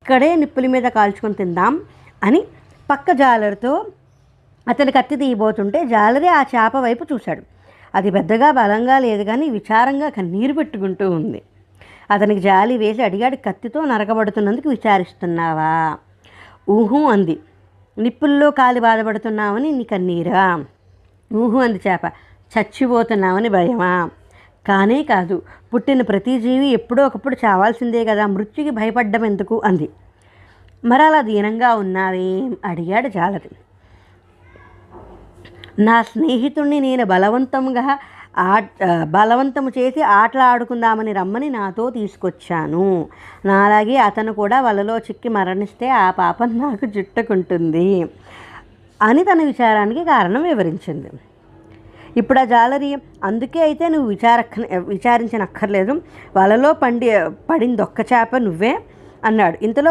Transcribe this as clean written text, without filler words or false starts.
ఇక్కడే నిప్పుల మీద కాల్చుకొని తిందాం అని పక్క జాలరితో అతని కత్తి తీయబోతుంటే జాలరి ఆ చేప వైపు చూశాడు. అది పెద్దగా బలంగా లేదు కానీ విచారంగా కన్నీరు పెట్టుకుంటూ ఉంది. అతనికి జాలి వేసి అడిగాడు, కత్తితో నరకబడుతున్నందుకు విచారిస్తున్నావా? ఊహు అంది. నిప్పుల్లో కాలి బాధపడుతున్నావని నీ కన్నీరా? ఊహు అంది చేప. చచ్చిపోతున్నావని భయమా? కానే కాదు, పుట్టిన ప్రతి జీవి ఎప్పుడో ఒకప్పుడు చావాల్సిందే కదా, మృత్యుకి భయపడ్డం ఎందుకు అంది. మరలా దీనంగా ఉన్నావేం అడిగాడు జాలరి. నా స్నేహితుణ్ణి నేను బలవంతము చేసి ఆటలు ఆడుకుందామని రమ్మని నాతో తీసుకొచ్చాను. నాలాగే అతను కూడా వలలో చిక్కి మరణిస్తే ఆ పాపం నాకు చుట్టుకుంటుంది అని తన విచారానికి కారణం వివరించింది. ఇప్పుడు ఆ జాలరి, అందుకే అయితే నువ్వు విచారించనక్కర్లేదు, వలలో పడిందొక్క చేప నువ్వే అన్నాడు. ఇంతలో